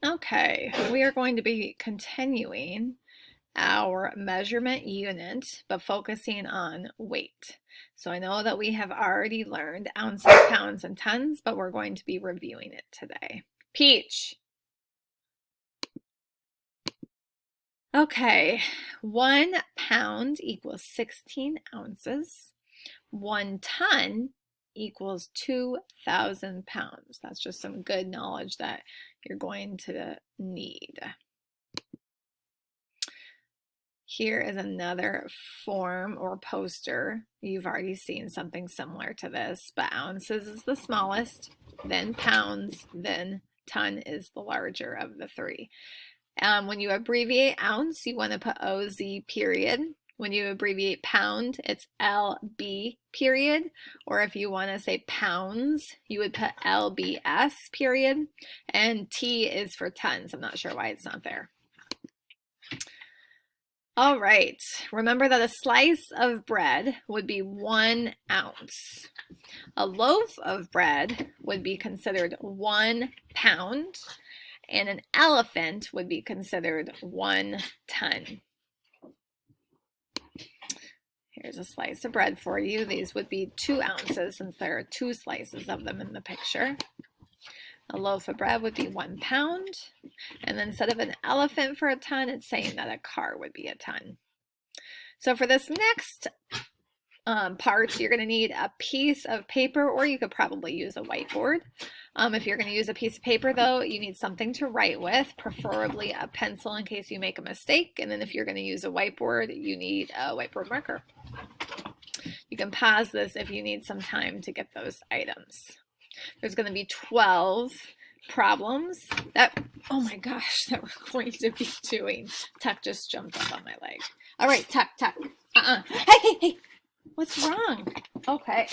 Okay, we are going to be continuing our measurement unit, but focusing on weight. So I know that we have already learned ounces, pounds, and tons, but we're going to be reviewing it today. Peach. Okay, 1 pound equals 16 ounces. 1 ton equals 2,000 pounds. That's just some good knowledge that you're going to need. Here is another form or poster. You've already seen something similar to this, but ounces is the smallest, then pounds, then ton is the larger of the three. When you abbreviate ounce, you want to put OZ period. When you abbreviate pound, it's LB period. Or if you want to say pounds, you would put LBS period. And T is for tons. I'm not sure why it's not there. All right, remember that a slice of bread would be 1 ounce. A loaf of bread would be considered 1 pound, and an elephant would be considered 1 ton. Here's a slice of bread for you. These would be 2 ounces since there are 2 slices of them in the picture. A loaf of bread would be 1 pound. And then instead of an elephant for a ton, it's saying that a car would be a ton. So for this next part, you're going to need a piece of paper, or you could probably use a whiteboard. If you're going to use a piece of paper, though, you need something to write with, preferably a pencil in case you make a mistake. And then if you're going to use a whiteboard, you need a whiteboard marker. You can pause this if you need some time to get those items. There's going to be 12 problems that, oh my gosh, that we're going to be doing. Tuck just jumped up on my leg. All right, Tuck. Hey. What's wrong? Okay.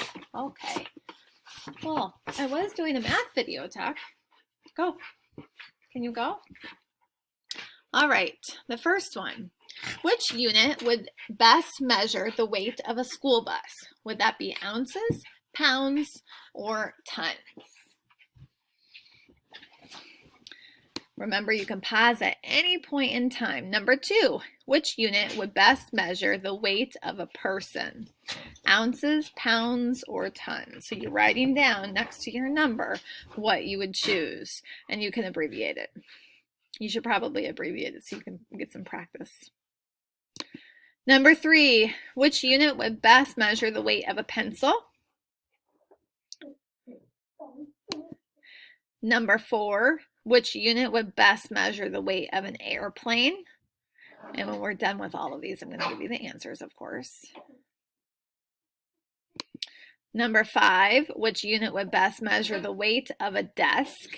Well, I was doing a math video, Tuck. Go. Can you go? All right, the first one. Which unit would best measure the weight of a school bus? Would that be ounces, pounds, or tons? Remember, you can pause at any point in time. Number 2, which unit would best measure the weight of a person? Ounces, pounds, or tons? So you're writing down next to your number what you would choose, and you can abbreviate it. You should probably abbreviate it so you can get some practice. Number 3, which unit would best measure the weight of a pencil? Number 4, which unit would best measure the weight of an airplane? And when we're done with all of these, I'm going to give you the answers, of course. Number 5, which unit would best measure the weight of a desk?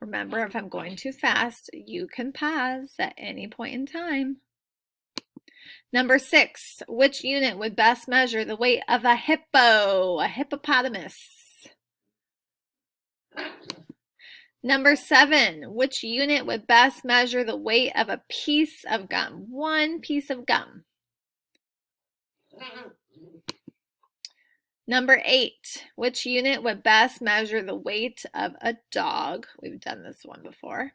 Remember, if I'm going too fast, you can pause at any point in time. Number 6, which unit would best measure the weight of a hippopotamus? Number 7, which unit would best measure the weight of a piece of gum? One piece of gum. Number 8, which unit would best measure the weight of a dog? We've done this one before.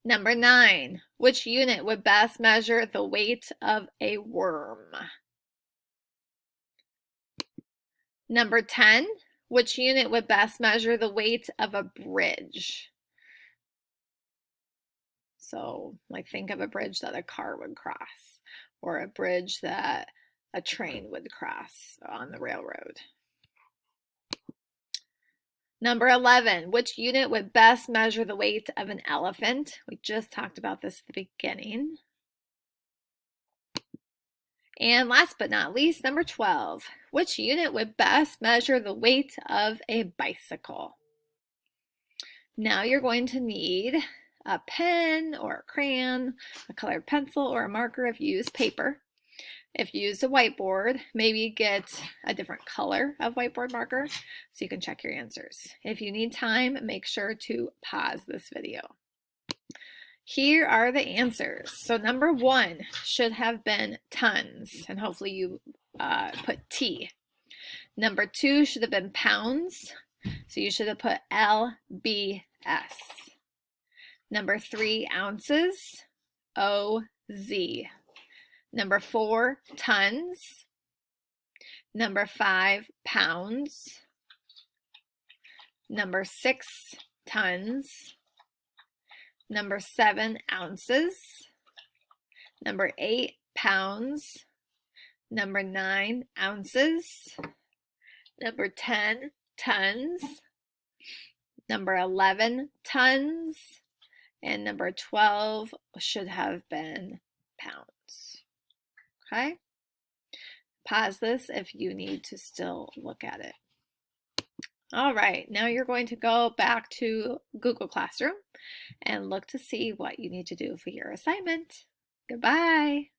Number 9, which unit would best measure the weight of a worm? Number 10, which unit would best measure the weight of a bridge? So, like, think of a bridge that a car would cross, or a bridge that a train would cross on the railroad. Number 11, which unit would best measure the weight of an elephant? We just talked about this at the beginning. And last but not least, number 12, which unit would best measure the weight of a bicycle? Now you're going to need a pen or a crayon, a colored pencil, or a marker if you use paper. If you use a whiteboard, maybe get a different color of whiteboard marker so you can check your answers. If you need time, make sure to pause this video. Here are the answers. So number 1 should have been tons, and hopefully you put T. Number 2 should have been pounds. So you should have put LBS. Number 3, ounces, OZ. Number 4, tons. Number 5, pounds. Number 6, tons. Number 7, ounces. Number 8, pounds. Number 9, ounces. Number 10, tons. Number 11, tons. And number 12 should have been pounds. Okay? Pause this if you need to still look at it. All right, now you're going to go back to Google Classroom and look to see what you need to do for your assignment. Goodbye.